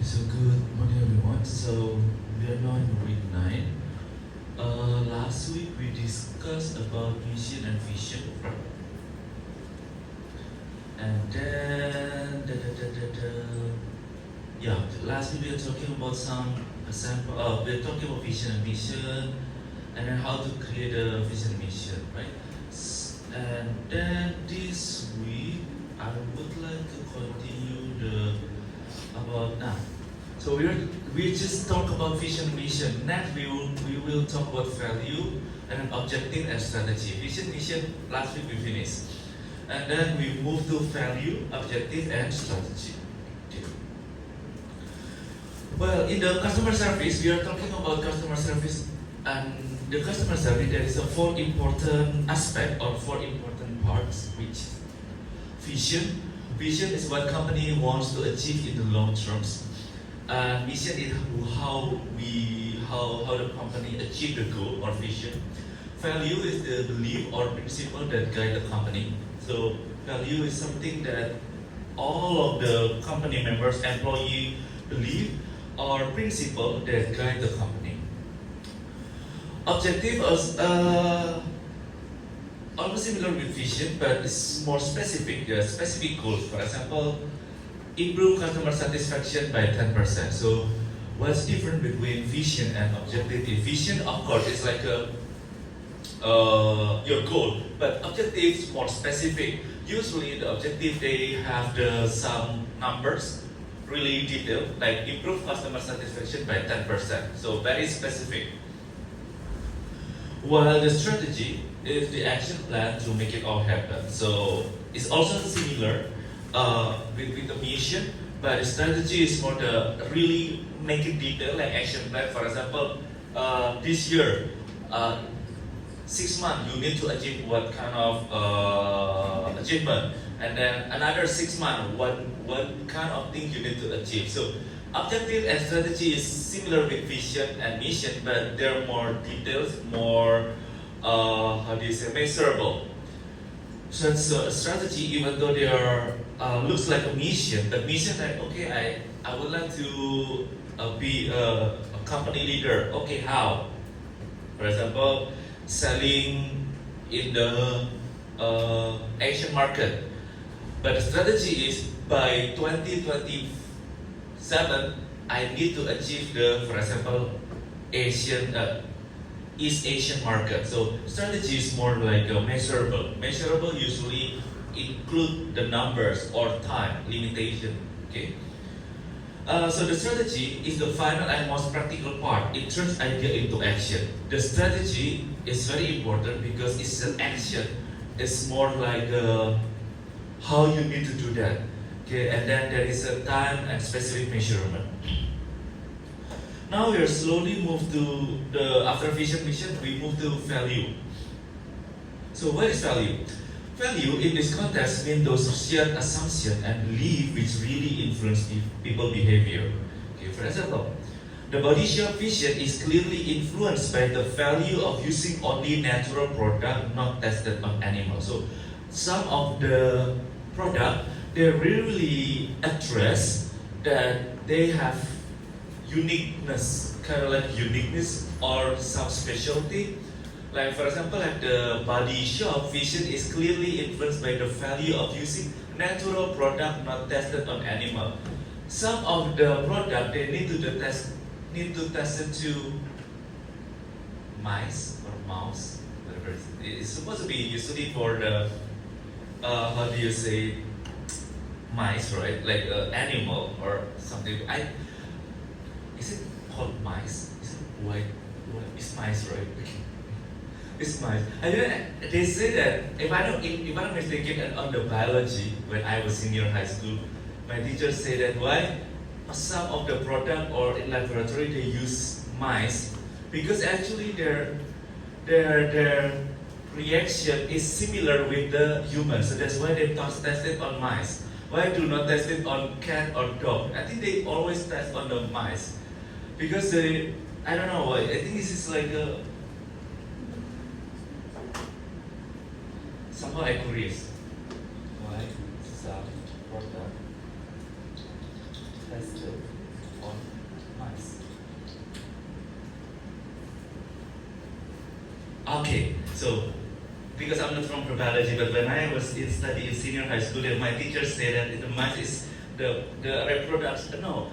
So good morning everyone. So we are now in week 9. Last week we discussed about mission and vision. And then yeah, last week we were talking about some sample we are talking about vision and mission and then how to create a vision and mission, right? And then this week I would like to continue the about now. So we just talk about vision and mission. Next we will talk about value and then objective and strategy. Vision mission last week we finished. And then we move to value, objective and strategy. Okay. Well, in the customer service, we are talking about customer service, and the customer service there is a four important aspect or four important parts, which vision. Vision is what company wants to achieve in the long terms. And mission is how the company achieve the goal or vision. Value is the belief or principle that guide the company. So value is something that all of the company members, employee believe or principle that guide the company. Objective is almost similar with vision, but it's more specific. There are specific goals. For example, improve customer satisfaction by 10%. So, what's different between vision and objective? Vision, of course, is like your goal, but objective is more specific. Usually, the objective they have some numbers, really detailed, like improve customer satisfaction by 10%. So, very specific. While the strategy is the action plan to make it all happen. So it's also similar with the mission, but the strategy is more the really make it detailed, like action plan. For example, this year, 6 months you need to achieve what kind of achievement, and then another 6 months what kind of thing you need to achieve. So objective and strategy is similar with vision and mission, but they're more details, more measurable. So strategy, even though they are looks like a mission, but mission like okay, I would like to be a company leader. Okay, how? For example, selling in the Asian market. But the strategy is by 2027 I need to achieve for example, East Asian market. So strategy is more like measurable. Measurable usually include the numbers or time limitation. Okay. So the strategy is the final and most practical part. It turns idea into action. The strategy is very important because it's an action. It's more like how you need to do that. Okay, and then there is a time and specific measurement. Now we are slowly move to after vision mission, we move to value. So what is value? Value in this context means those shared assumptions and beliefs which really influence people behavior. Okay, for example, the Body Shop vision is clearly influenced by the value of using only natural product not tested on animals. So some of the product they really address that they have uniqueness, kind of like uniqueness or some specialty. Like for example, like the Body Shop vision is clearly influenced by the value of using natural product not tested on animal. Some of the product they need to test it to mice or mouse, whatever. It's supposed to be usually for the how do you say mice, right? Like animal or something. Is it called mice? Is it white? It's mice, right? It's mice. And then they say that if I'm not mistaken on the biology when I was senior high school, my teacher said that why some of the product or in laboratory they use mice because actually their reaction is similar with the human. So that's why they test it on mice. Why do not test it on cat or dog? I think they always test on the mice because I don't know why. I think this is like somehow accurate. Why some product tested on mice. Okay, so because I'm not from biology, but when I was in study in senior high school, then my teacher said that the mice is the reproduction. No,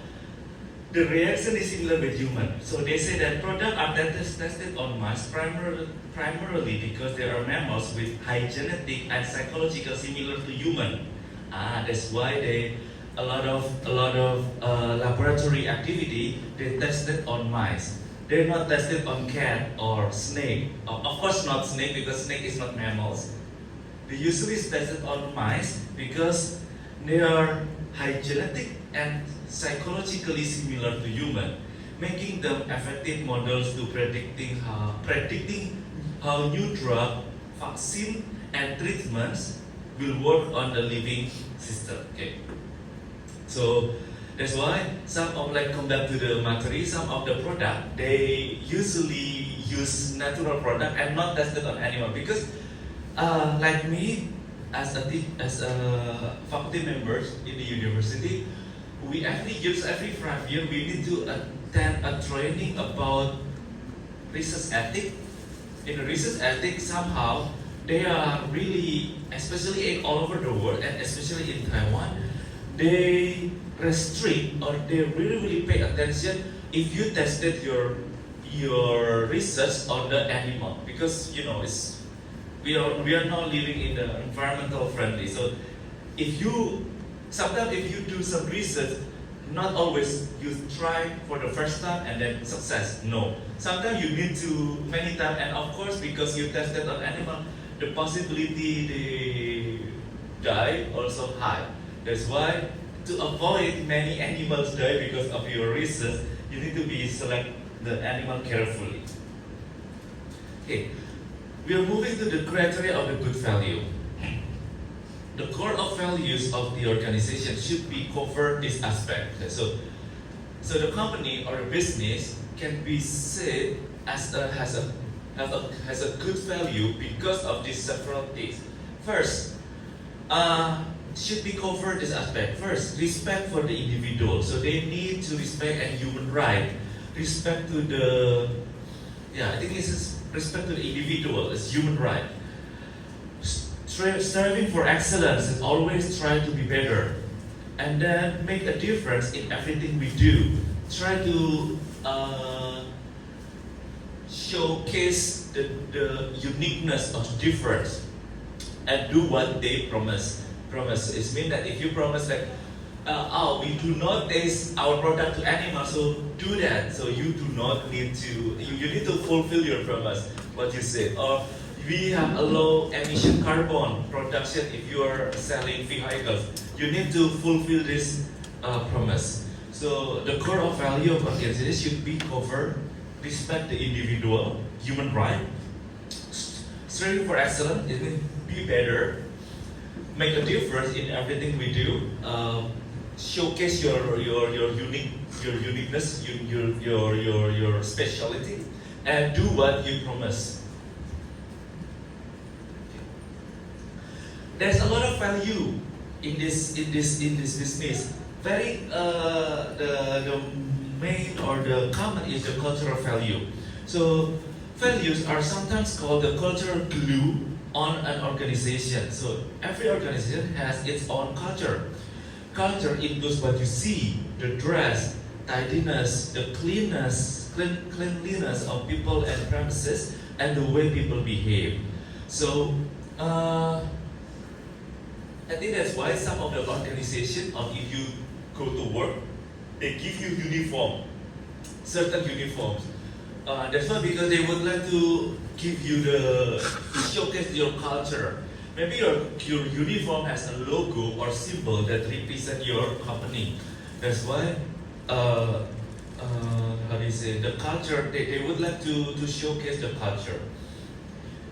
the reaction is similar with human. So they say that products are tested on mice primarily because they are mammals with high genetic and psychological similar to human. That's why a lot of laboratory activity they tested on mice. They're not tested on cat or snake. Of course not snake because snake is not mammals. They usually tested on mice because they are high genetic and psychologically similar to human, making them effective models to predicting how new drug, vaccine, and treatments will work on the living system. Okay, so that's why some of come back to the material, some of the product they usually use natural product and not tested on animal because, like me, as a faculty members in the university, we every 5 years we need to attend a training about research ethics. In the research ethics, somehow they are really, especially all over the world and especially in Taiwan, they restrict or they really pay attention if you tested your research on the animal because we are now living in the environmental friendly. So sometimes if you do some research, not always you try for the first time and then success. No, sometimes you need to many times, and of course because you tested on animal, the possibility they die also high. That's why to avoid many animals die because of your research, you need to select the animal carefully. Okay, we are moving to the criteria of the good value. The core of values of the organization should be cover this aspect. So the company or a business can be said as has a good value because of these several things. First, should be covered this aspect. First, respect for the individual. So they need to respect and human right. Respect to I think this is respect to the individual as human right. Striving for excellence is always try to be better. And then make a difference in everything we do. Try to showcase the uniqueness of difference and do what they promise. It means that if you promise we do not taste our product to animals, so do that. So you do not need to, you need to fulfill your promise, what you said. Or we have a low emission carbon production if you are selling vehicles. You need to fulfill this promise. So the core of value of organization should be cover, respect the individual, human right, striving for excellence, it means be better, make a difference in everything we do, showcase your uniqueness, your specialty, and do what you promise. There's a lot of value in this business. Very the main or the common is the cultural value. So values are sometimes called the cultural glue on an organization. So every organization has its own culture. Culture includes what you see, the dress, tidiness, the cleanliness of people and premises, and the way people behave. So I think that's why some of the organizations, or if you go to work, they give you uniform, certain uniforms. That's why because they would like to give you to showcase your culture. Maybe your uniform has a logo or symbol that represent your company. That's why how do you say, the culture, they would like to showcase the culture.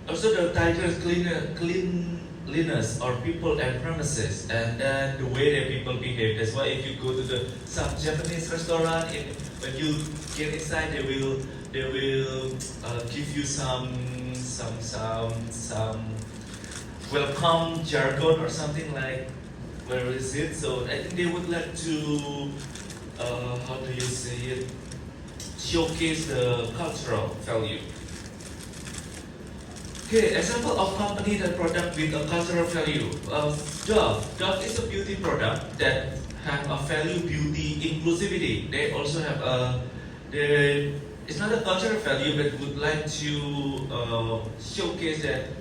Also the title cleanliness or people and premises, and then the way that people behave. That's why if you go to some Japanese restaurant, when you get inside, they will give you some welcome jargon or something like, where is it? So I think they would like to how do you say it, showcase the cultural value. Okay, example of company that product with a cultural value. Dove. Dove is a beauty product that have a value, beauty, inclusivity. They also have it's not a cultural value, but would like to showcase that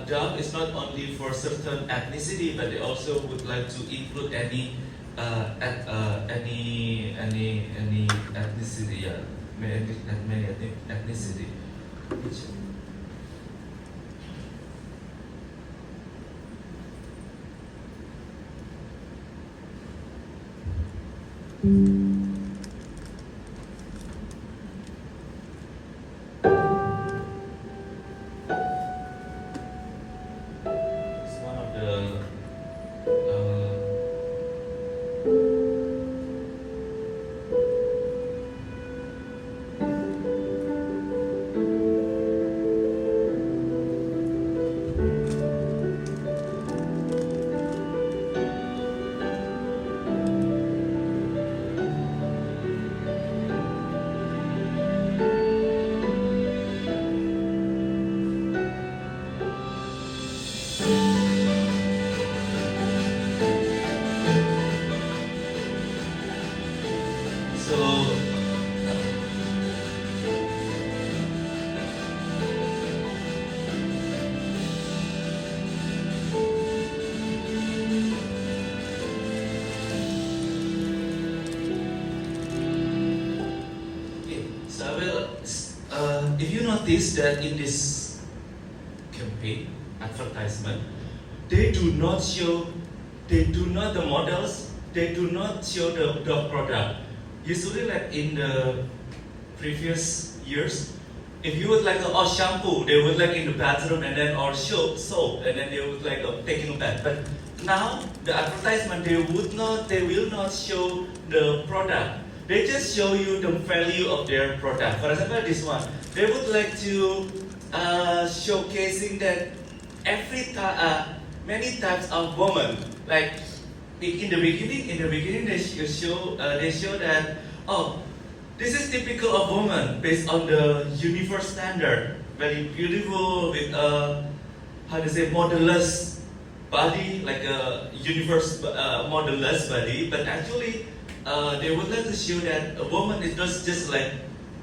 Dove is not only for certain ethnicity, but they also would like to include any ethnicity, yeah, many ethnicity. It's one of the so. Okay, so I will. If you notice that in this campaign advertisement, they do not show, the models, they do not show the product. Usually, like in the previous years, if you would like a shampoo, they would like in the bathroom and then or soap and then they would like taking a bath. But now the advertisement they will not show the product. They just show you the value of their product. For example, this one, they would like to showcasing that many types of women. Like in the beginning they show that this is typical of woman based on the universe standard, very beautiful with how to say modelless body, like a universe modelless body, but actually they would like to show that a woman is not just like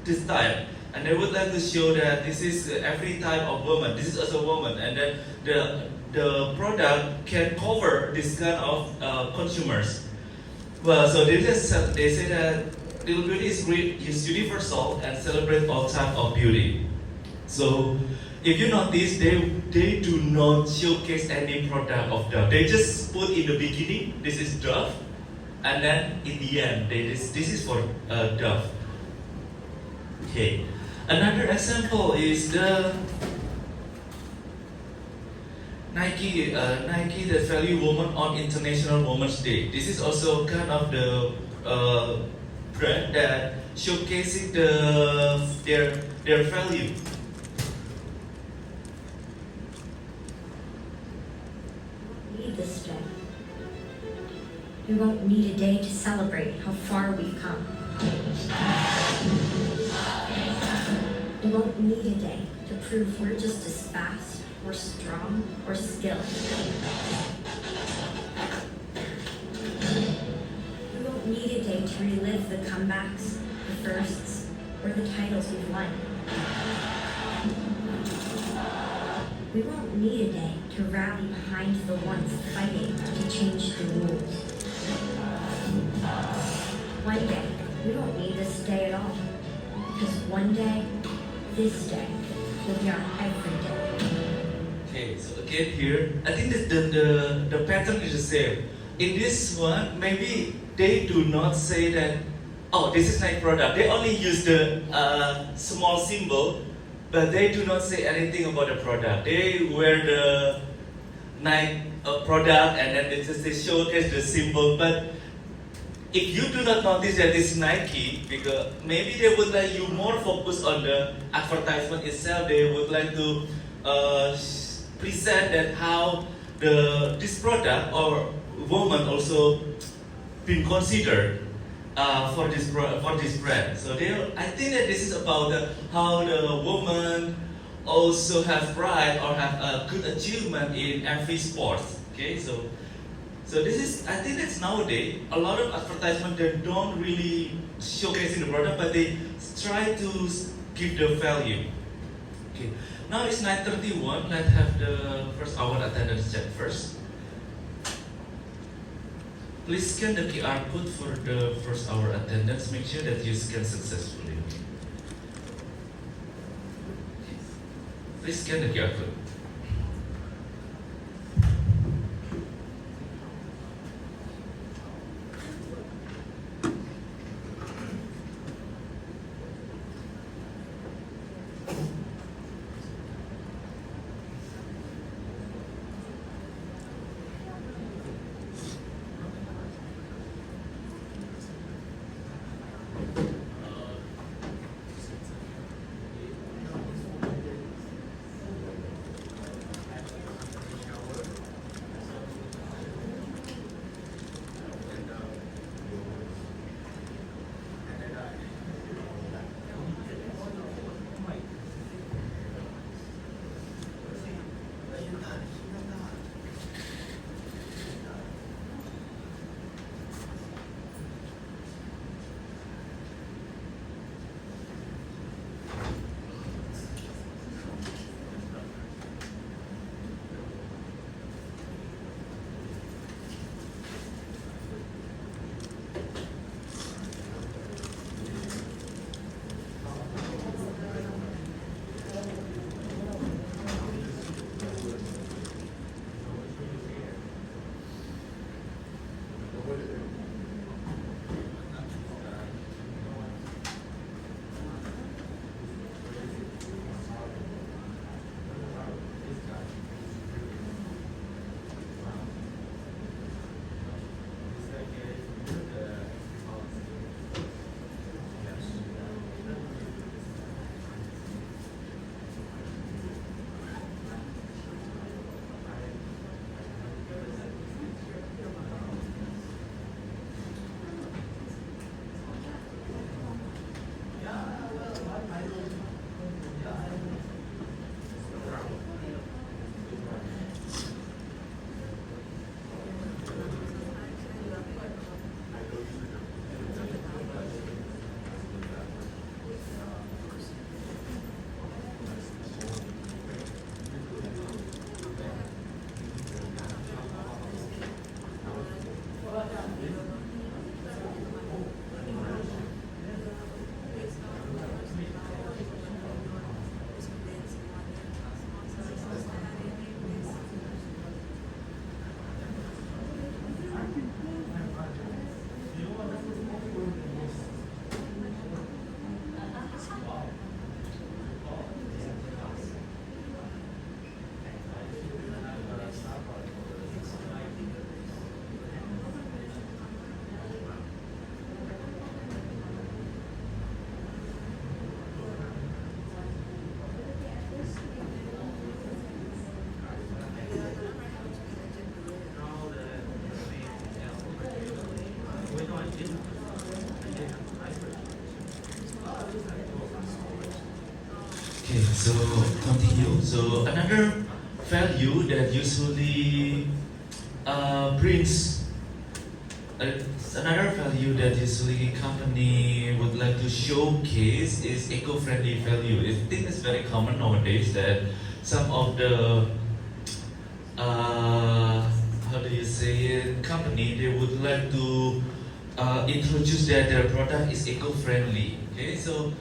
this type, and they would like to show that this is every type of woman. This is also a woman, and then the product can cover this kind of consumers. Well, so they say that Little Beauty is universal and celebrate all type of beauty. So if you notice, they do not showcase any product of Dove. They just put in the beginning, this is Dove, and then in the end, this is for Dove. Okay. Another example is the Nike that value woman on International Women's Day. This is also kind of the brand that showcasing their value. Need this day. We won't need a day to celebrate how far we've come. We won't need a day to prove we're just as fast, or strong, or skilled. We won't need a day to relive the comebacks, the firsts, or the titles we've won. We won't need a day to rally behind the ones fighting to change the rules. One day, we won't need this day at all, because one day, this day, will be our everyday. Okay, so again here, I think that the pattern is the same. In this one, maybe they do not say that, oh, this is Nike product. They only use the small symbol, but they do not say anything about the product. They wear the Nike product and then they showcase the symbol. But if you do not notice that it's Nike, because maybe they would like you more focus on the advertisement itself. They would like to present that how this product or woman also been considered. for this brand. So I think that this is about how the woman also have pride or have a good achievement in every sport. Okay, so this is, I think that's nowadays a lot of advertisement, they don't really showcasing the product, but they try to give the value. Okay, now it's 9:31. Let's have the first hour attendance check first. Please scan the QR code for the first hour attendance. Make sure that you scan successfully. Please scan the QR code. Okay, so continue. So another value that usually brings another value that usually company would like to showcase is eco-friendly value. I think it's very common nowadays that some of the how do you say it, company, they would like to introduce that their product is eco-friendly. Okay, so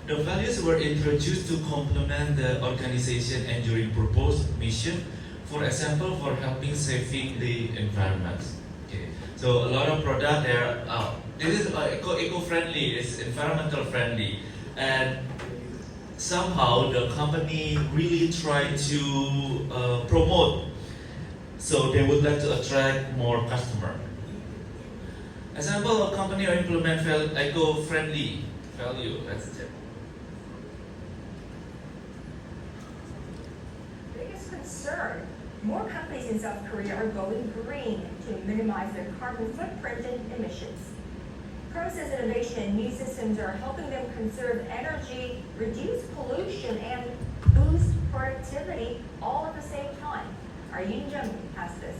the values were introduced to complement the organization enduring purpose mission. For example, for helping saving the environment. Okay, so a lot of product there. This is eco-friendly. It's environmental friendly, and somehow the company really try to promote. So they would like to attract more customer. Example, a company or implement eco-friendly value. That's it. Biggest concern, more companies in South Korea are going green to minimize their carbon footprint and emissions. firm says innovation in new systems are helping them conserve energy, reduce pollution, and boost productivity all at the same time. Our Yoon Jung has this.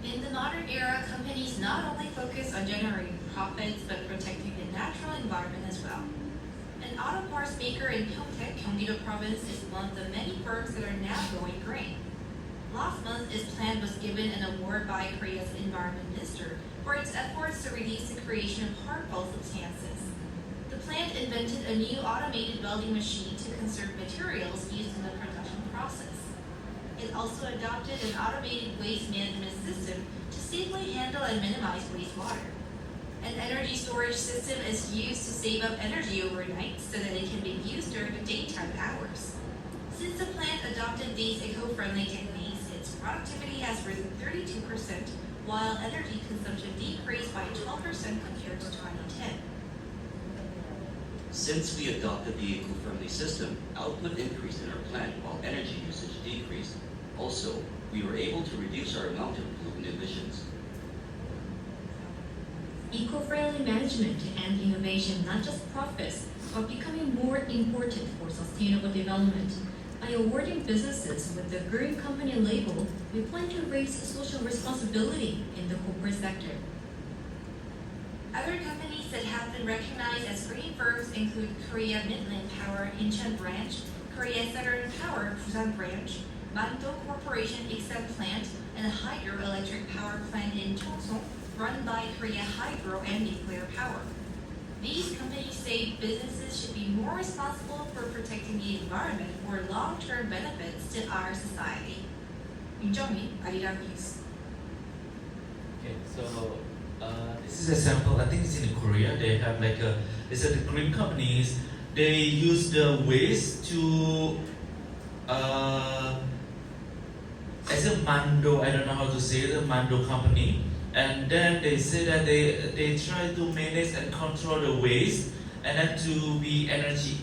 In the modern era, companies not only focus on generating profits but protecting the natural environment as well. An auto parts maker in Pyeongtaek, Gyeonggi-do Province is one of the many firms that are now going green. Last month, its plant was given an award by Korea's environment minister for its efforts to reduce the creation of harmful substances. The plant invented a new automated welding machine to conserve materials used in the production process. It also adopted an automated waste management system to safely handle and minimize wastewater. An energy storage system is used to save up energy overnight so that it can be used during the daytime hours. Since the plant adopted these eco-friendly techniques, its productivity has risen 32%, while energy consumption decreased by 12% compared to 2010. Since we adopted the eco-friendly system, output increased in our plant while energy usage decreased. Also, we were able to reduce our amount of pollutant emissions. Eco-friendly management and innovation not just profits, but becoming more important for sustainable development. By awarding businesses with the Green Company label, we plan to raise social responsibility in the corporate sector. Other companies that have been recognized as green firms include Korea Midland Power Incheon Branch, Korea Southern Power Busan Branch, Mando Corporation Iksan Plant, and a hydroelectric power plant in Cheongsong, run by Korea Hydro and Nuclear Power. These companies say businesses should be more responsible for protecting the environment for long-term benefits to our society. Yoon Jung-min, Arirang News. Okay, so this is a sample. I think it's in Korea. They have like a. They said the green companies they use the waste to as a Mando. I don't know how to say it. A Mando company, and then they say that they try to manage and control the waste, and then to be energy.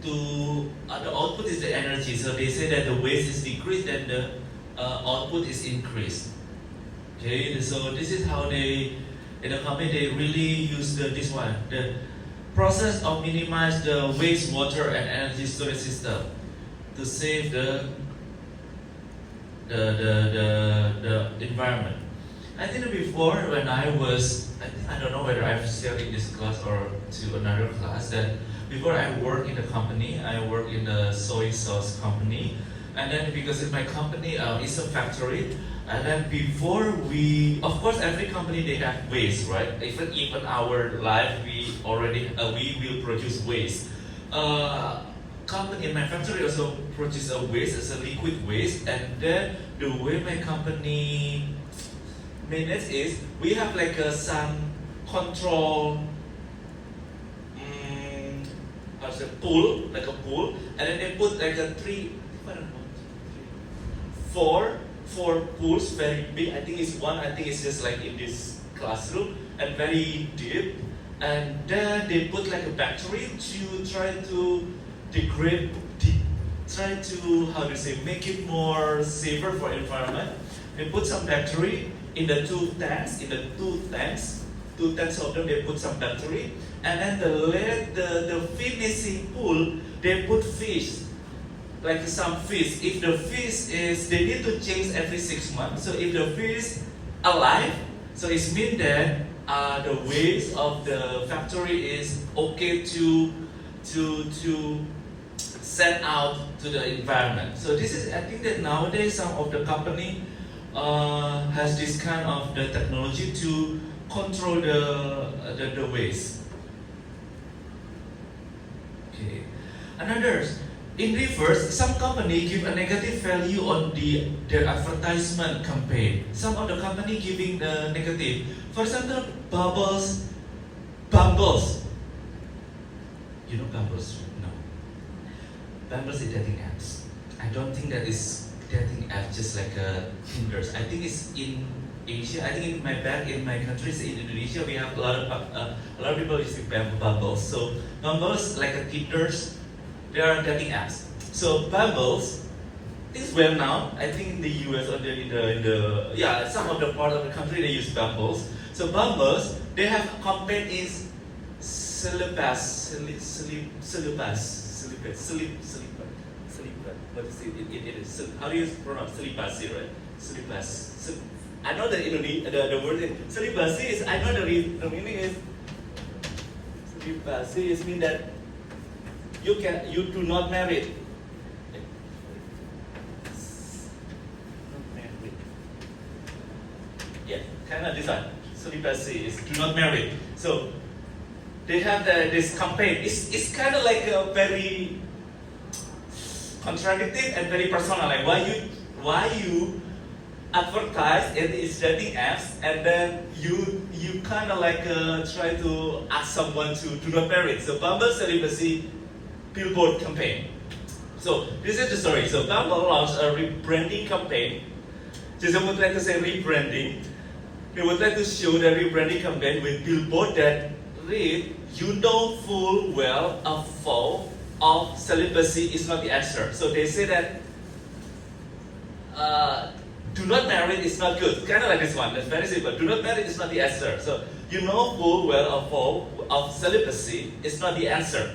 To the output is the energy. So they say that the waste is decreased and the output is increased. Okay, so this is how they, in the company, they really use this one, the process of minimize the wastewater and energy storage system to save the environment. I think before when I don't know whether I've shared in this class or to another class that before I work in the company, I work in a soy sauce company, and then because in my company it's a factory. And then before of course every company they have waste, right? Even our life we will produce waste. Company in my factory also produce a waste as a liquid waste, and then the way my company manage is we have like some control pool, like a pool, and then they put like four pools very big. I think it's just like in this classroom and very deep. And then they put like a battery to try to make it more safer for environment. They put some battery in the two tanks of them they put some battery, and then the finishing pool they put fish. Like some fish, if the fish they need to change every 6 months. So if the fish alive, so it means that the waste of the factory is okay to send out to the environment. So this is, I think that nowadays some of the company has this kind of the technology to control the waste. Okay, in reverse, some company give a negative value on their advertisement campaign. Some of the company giving the negative. For example, Bumbles. You know Bumbles? No. Bumbles is dating apps. I don't think that is dating app just like Tinder. I think it's in Asia. I think back in my country, in Indonesia, we have a lot of people using Bumbles. So Bumbles like a Tinder. They are dating apps. So Bumbles it's well known. I think in the US or in the some of the part of the country they use Bumbles. So Bumbles, they have a campaign is syllabus. What is it? It is. How do you pronounce celibacy, right? Syllabus. I know that the word is celibacy is. I know the meaning is celibacy is mean that you do not marry. Not married. Yeah, kind of this one. Celibacy is do not marry. So they have this campaign. It's kind of like a very contradictory and very personal. Like why you advertise in these dating apps and then you kind of like try to ask someone to do not marry. So Bumble celibacy billboard campaign. So this is the story. So Bumble launched a rebranding campaign. Just I would like to say rebranding. They would like to show the rebranding campaign with billboard that read, "You know full well a fall of celibacy is not the answer." So they say that do not marry is not good. Kind of like this one. That's very simple. Do not marry is not the answer. So you know full well a fall of celibacy is not the answer.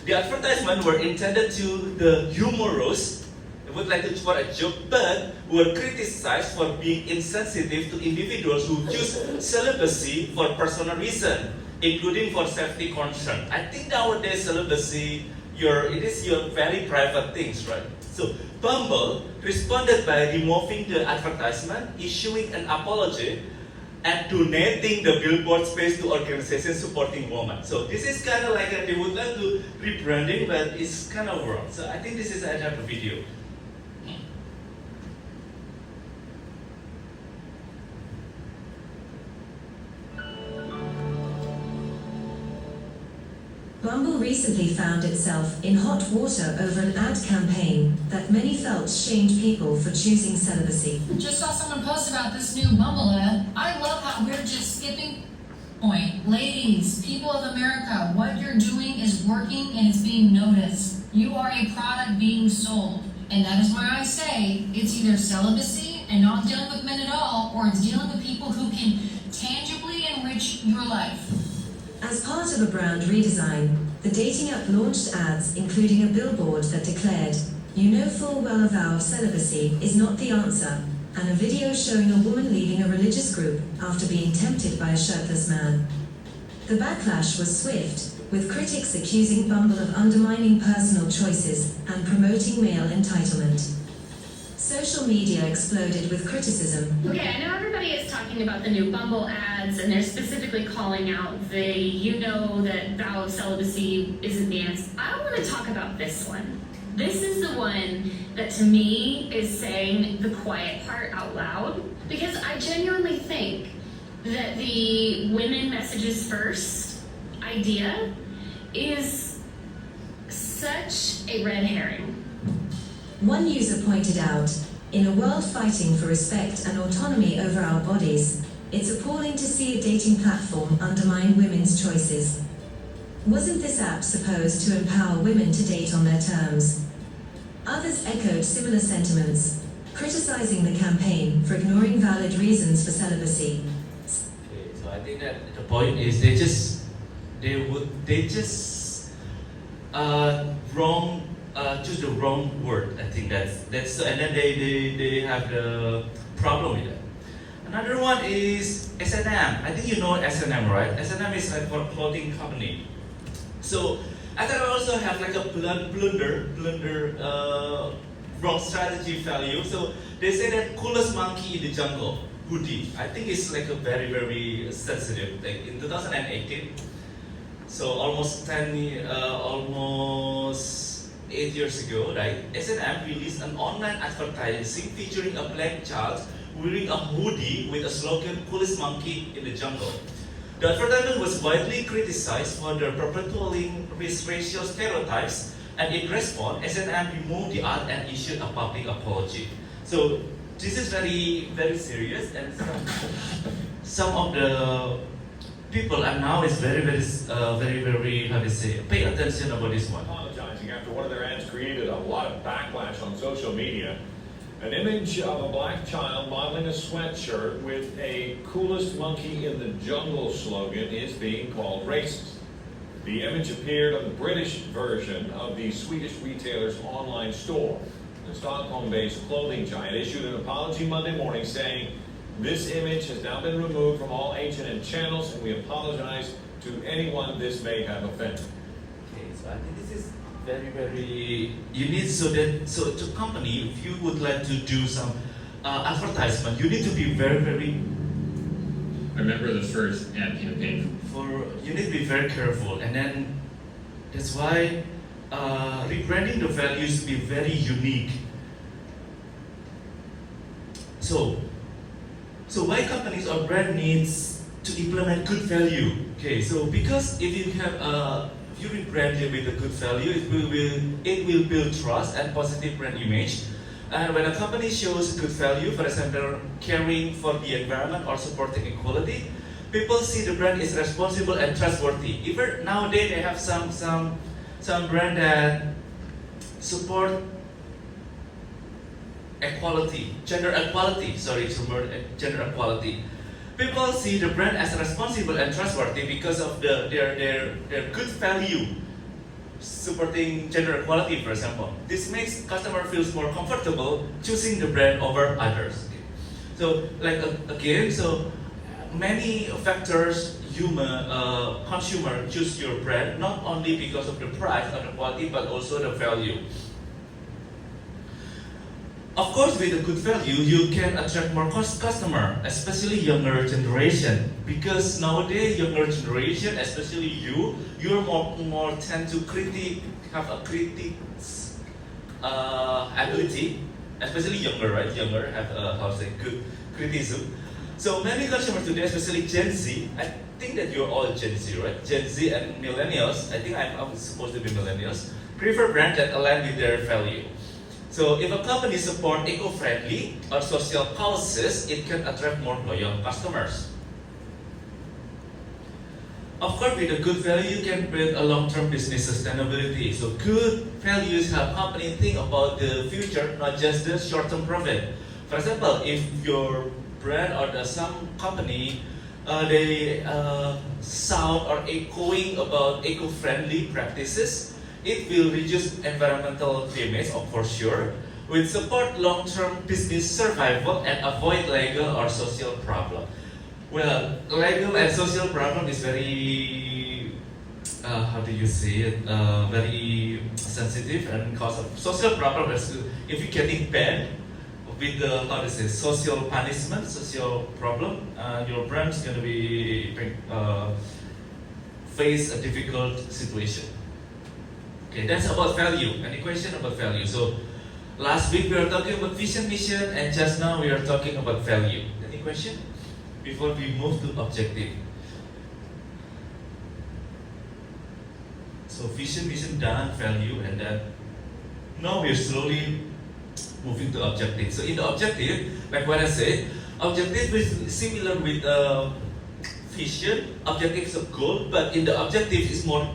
The advertisements were intended to the humorous. They would like to for a joke, but were criticized for being insensitive to individuals who use celibacy for personal reason, including for safety concern. I think nowadays celibacy, it is your very private things, right? So Bumble responded by removing the advertisement, issuing an apology, and donating the billboard space to organizations supporting women. So this is kind of like they would like to rebranding, but it's kind of wrong. So I think this is another video. Bumble recently found itself in hot water over an ad campaign that many felt shamed people for choosing celibacy. Just saw someone post about this new Bumble ad. I love how we're just skipping point. Ladies, people of America, what you're doing is working and it's being noticed. You are a product being sold. And that is why I say it's either celibacy and not dealing with men at all, or it's dealing with people who can tangibly enrich your life. As part of a brand redesign, the dating app launched ads including a billboard that declared, "You know full well a vow of celibacy is not the answer," and a video showing a woman leaving a religious group after being tempted by a shirtless man. The backlash was swift, with critics accusing Bumble of undermining personal choices and promoting male entitlement. Social media exploded with criticism. Okay, I know everybody is talking about the new Bumble ads, and they're specifically calling out that vow of celibacy isn't the answer. I want to talk about this one. This is the one that to me is saying the quiet part out loud, because I genuinely think that the women messages first idea is such a red herring. One user pointed out, "In a world fighting for respect and autonomy over our bodies, it's appalling to see a dating platform undermine women's choices. Wasn't this app supposed to empower women to date on their terms?" Others echoed similar sentiments, criticizing the campaign for ignoring valid reasons for celibacy. Okay, so I think that the point is they just choose the wrong word. I think that's and then they have the problem with that. Another one is S&M. I think you know S&M, right? S&M is like for clothing company. So I thought I also have like a blunder, wrong strategy value. So they say that coolest monkey in the jungle, hoodie. I think it's like a very, very sensitive thing. In 2018, so almost 8 years ago, right? S&M released an online advertising featuring a black child wearing a hoodie with a slogan, "Coolest monkey in the jungle." The advertisement was widely criticized for perpetuating racial stereotypes, and in response, S&M removed the ad and issued a public apology. So this is very, very serious, and some of the people and now is very, how to say, pay attention about this one. advertising after one of their ads created a lot of backlash on social media. An image of a black child modeling a sweatshirt with a "coolest monkey in the jungle" slogan is being called racist. The image appeared on the British version of the Swedish retailer's online store. The Stockholm-based clothing giant issued an apology Monday morning saying, "This image has now been removed from all H&M channels, and we apologize to anyone this may have offended." Okay, so I think this is very unique. So to company, if you would like to do some advertisement, you need to be very I remember the first ad campaign. you need to be very careful, and then that's why rebranding the values to be very unique. So why companies or brand needs to implement good value? Okay, so because if you have if you rebrand it with a good value, it will build trust and positive brand image. And when a company shows good value, for example, caring for the environment or supporting equality, people see the brand is responsible and trustworthy. Even nowadays, they have some brand that support equality, gender equality. Gender equality. People see the brand as responsible and trustworthy because of their good value. Supporting gender equality, for example. This makes customer feels more comfortable choosing the brand over others. Okay. So, so many factors consumer choose your brand not only because of the price or the quality, but also the value. Of course, with a good value, you can attract more customer, especially younger generation. Because nowadays, younger generation, especially you're more tend to have a critic ability, especially younger, right? Younger have good criticism. So many consumers today, especially Gen Z, I think that you're all Gen Z, right? Gen Z and millennials, I think I'm supposed to be millennials, prefer brands that align with their value. So if a company supports eco-friendly or social causes, it can attract more loyal customers. Of course, with a good value, you can build a long-term business sustainability. So good values help companies think about the future, not just the short-term profit. For example, if your brand or some company, they sound or echoing about eco-friendly practices, it will reduce environmental damage, for sure, will support long-term business survival and avoid legal or social problem. Well, legal and social problem is very, how do you say it, very sensitive, and cause of social problem is if you're getting banned with the, social punishment, social problem, your brand's gonna be, face a difficult situation. Okay, that's about value. Any question about value? So, last week we were talking about vision, mission, and just now we are talking about value. Any question? Before we move to objective. So, vision, mission, done, value, and then now we're slowly moving to objective. So, in the objective, like what I said, objective is similar with vision. Objective is a goal, but in the objective is more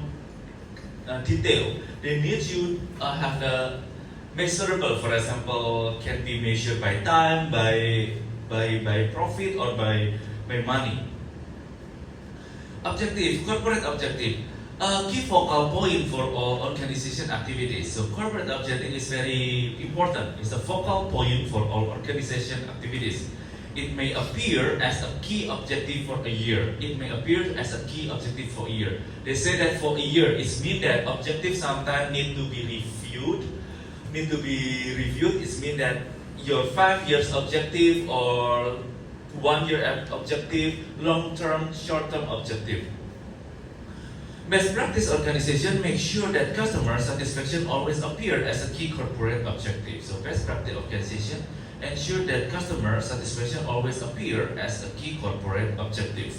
detail. They need you have the measurable. For example, can be measured by time, by profit, or by money. Objective, corporate objective. A key focal point for all organization activities. So corporate objective is very important. It's a focal point for all organization activities. It may appear as a key objective for a year. It may appear as a key objective for a year. They say that for a year, it means that objectives sometimes need to be reviewed. It means that your 5 years objective or 1 year objective, long-term, short-term objective. Best practice organization make sure that customer satisfaction always appear as a key corporate objective. So best practice organization ensure that customer satisfaction always appear as a key corporate objective.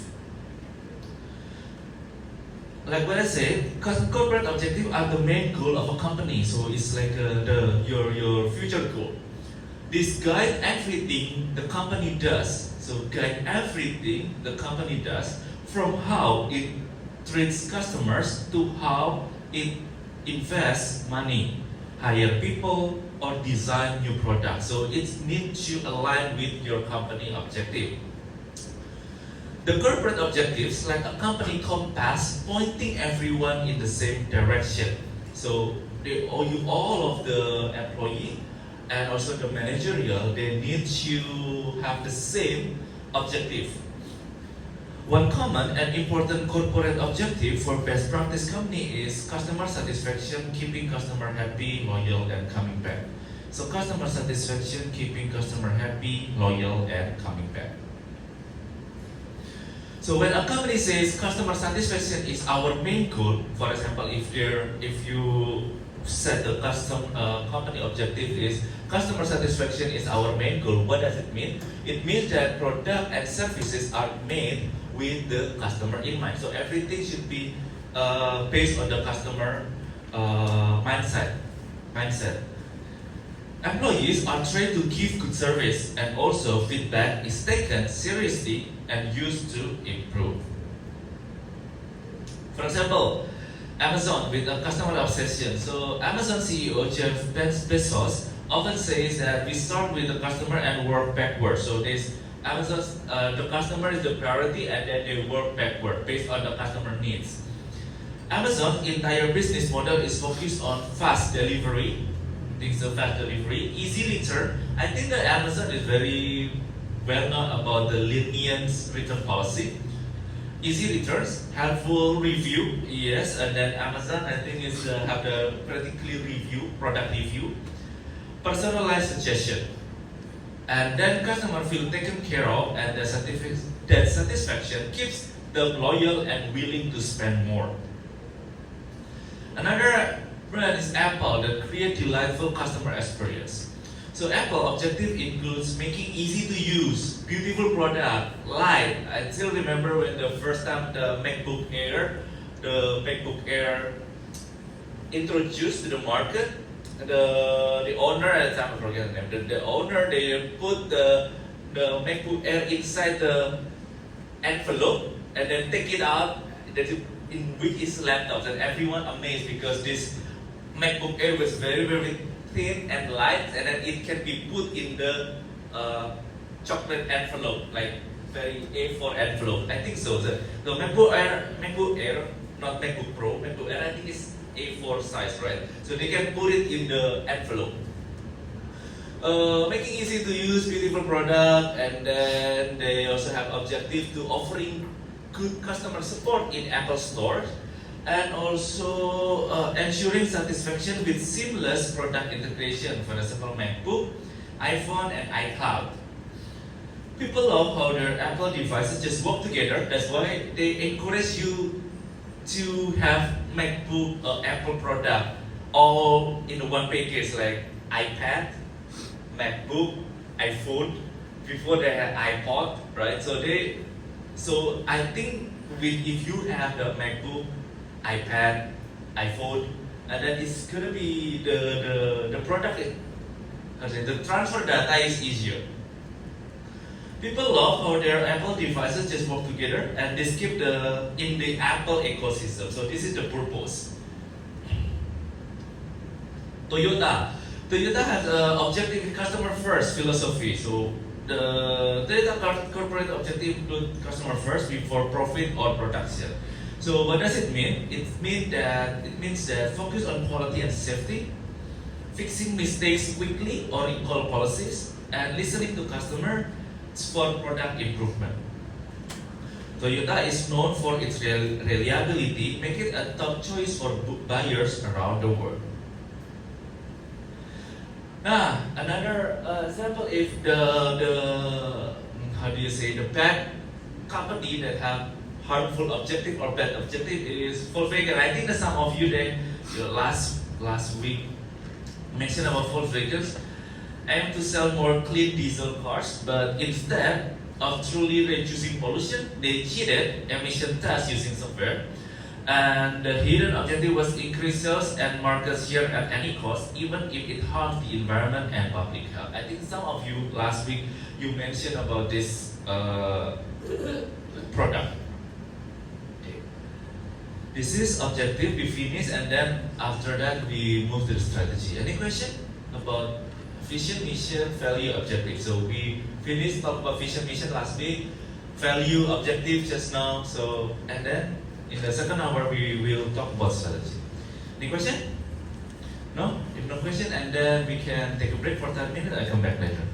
Like what I said, corporate objectives are the main goal of a company. So it's like your future goal. This guide everything the company does. So guide everything the company does, from how it treats customers to how it invest money, hire people, or design new products. So it needs to align with your company objective. The corporate objectives, like a company compass, pointing everyone in the same direction. So all of the employee and also the managerial, they need to have the same objective. One common and important corporate objective for best practice company is customer satisfaction, keeping customer happy, loyal, and coming back. So customer satisfaction, keeping customer happy, loyal, and coming back. So when a company says customer satisfaction is our main goal, for example, if you set the company objective is customer satisfaction is our main goal, what does it mean? It means that product and services are made with the customer in mind. So everything should be based on the customer mindset. Employees are trained to give good service, and also feedback is taken seriously and used to improve. For example, Amazon with a customer obsession. So Amazon CEO Jeff Bezos often says that we start with the customer and work backwards. So Amazon's the customer is the priority, and then they work backward based on the customer needs. Amazon's entire business model is focused on fast delivery. Easy return. I think that Amazon is very well known about the lenient return policy. Easy returns, helpful review, yes, and then Amazon I think is have the pretty clear review, product review, personalized suggestion, and then customer feel taken care of, and that satisfaction keeps them loyal and willing to spend more. Another brand is Apple that create delightful customer experience. So Apple objective includes making easy to use, beautiful product, light. I still remember when the first time the MacBook Air introduced to the market, the owner, I forget the name, the owner, they put the MacBook Air inside the envelope and then take it out in with his laptop, and everyone amazed because this MacBook Air was very, very thin and light, and then it can be put in the chocolate envelope, like very A4 envelope. I think so. The MacBook Air, not MacBook Pro, MacBook Air, I think is A4 size, right? So they can put it in the envelope. Making easy to use, beautiful product, and then they also have objective to offering good customer support in Apple stores, and also ensuring satisfaction with seamless product integration, for example, MacBook, iPhone, and iCloud. People love how their Apple devices just work together. That's why they encourage you to have MacBook Apple product all in one package, like iPad, MacBook, iPhone. Before they had iPod, right? So I think if you have the MacBook, iPad, iPhone, and then it's gonna be the product. The transfer data is easier. People love how their Apple devices just work together and they keep in the Apple ecosystem. So this is the purpose. Toyota has an objective customer first philosophy. So the Toyota corporate objective include customer first before profit or production. So what does it mean? It means that focus on quality and safety, fixing mistakes quickly or recall policies, and listening to customer for product improvement. Toyota is known for its reliability, making it a top choice for buyers around the world. Now, another example, if the bad company that have harmful objective or bad objective is Volkswagen. I think that some of you last week mentioned about Volkswagen aim to sell more clean diesel cars, but instead of truly reducing pollution, they cheated emission tests using software. And the hidden objective was increase sales and market share at any cost, even if it harms the environment and public health. I think some of you last week you mentioned about this product. This is objective, we finish, and then after that we move to the strategy. Any question about vision, mission, value, objective? So we finished talk about vision, mission last week, value, objective just now. So and then in the second hour we will talk about strategy. Any question? No? If no question, and then we can take a break for 10 minutes. I come back later.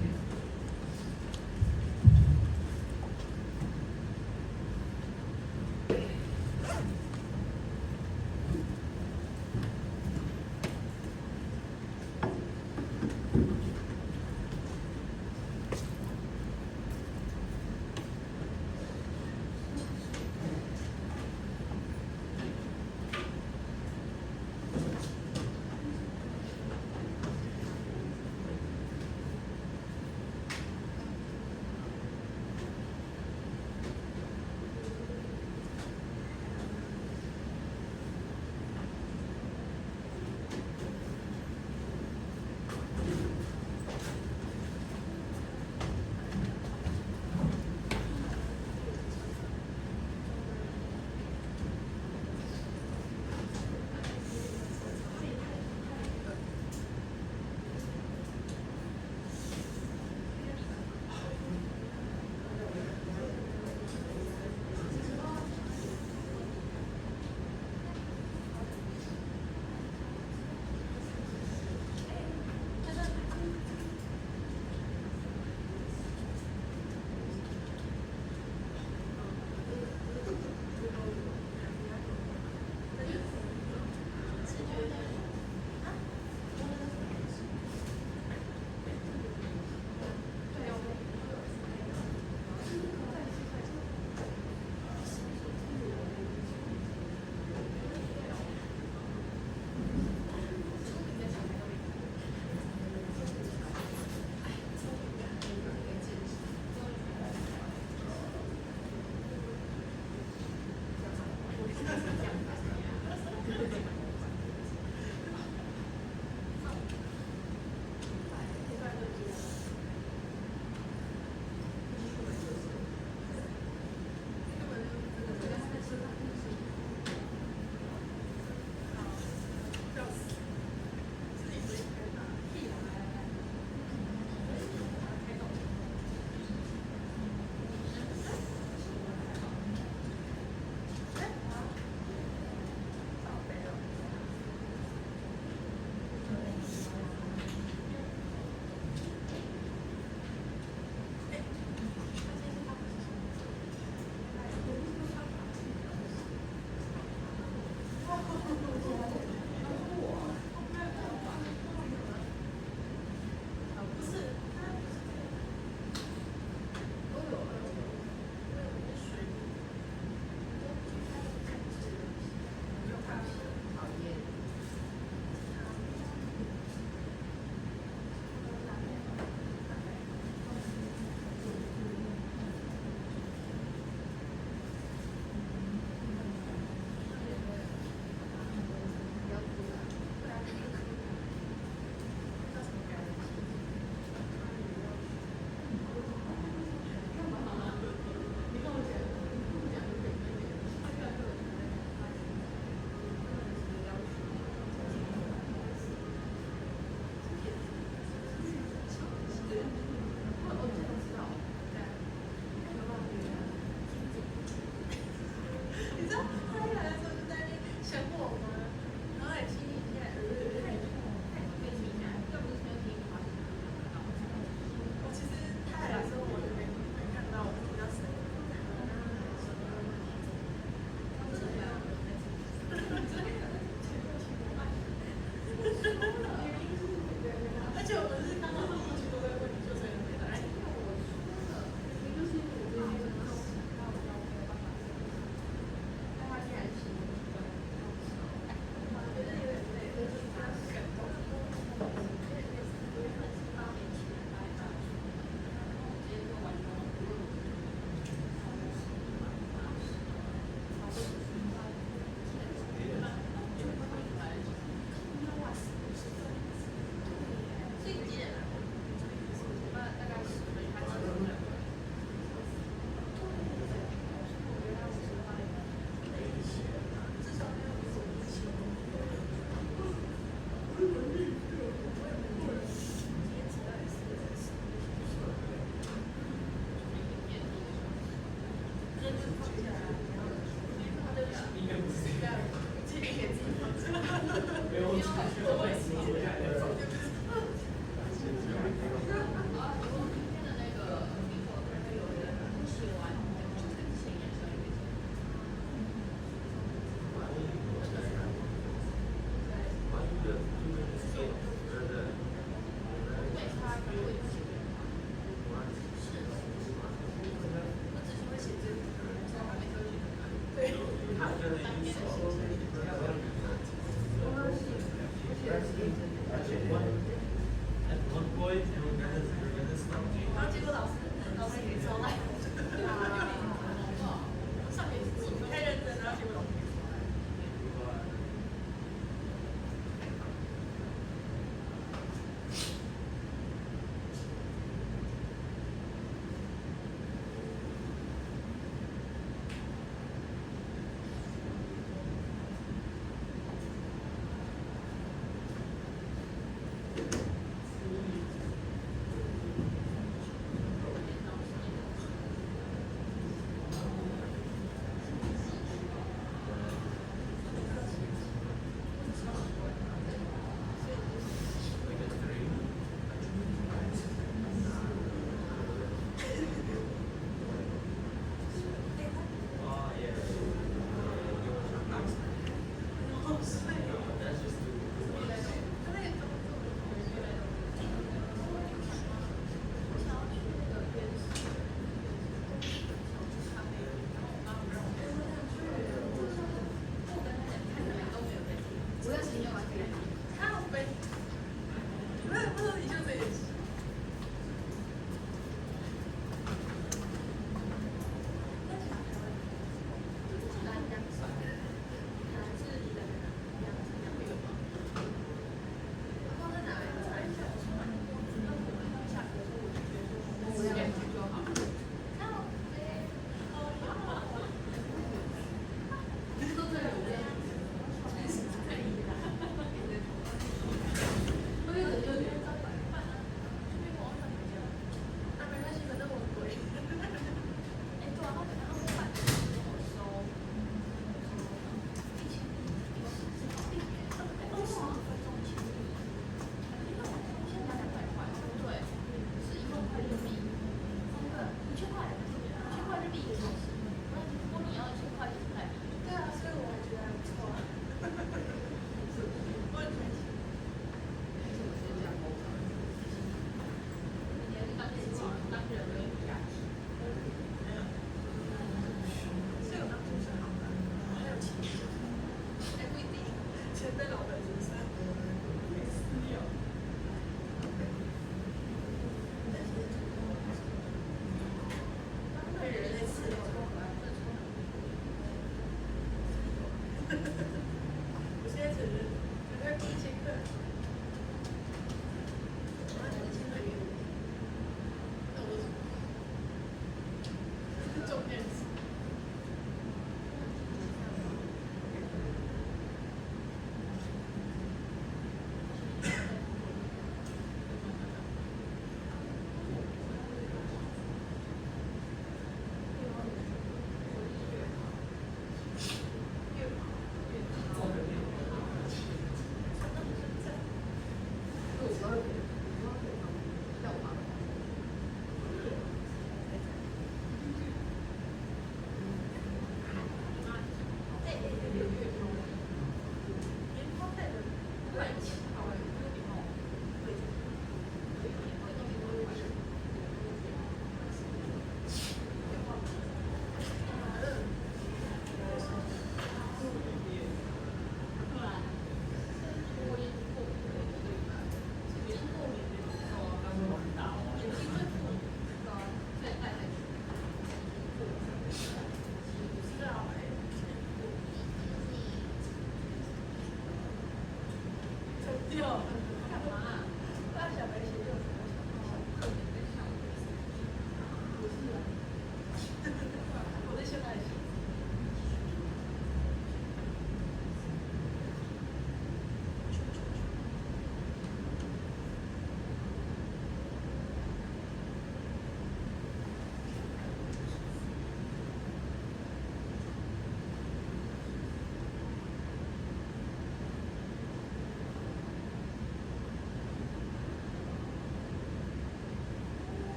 对。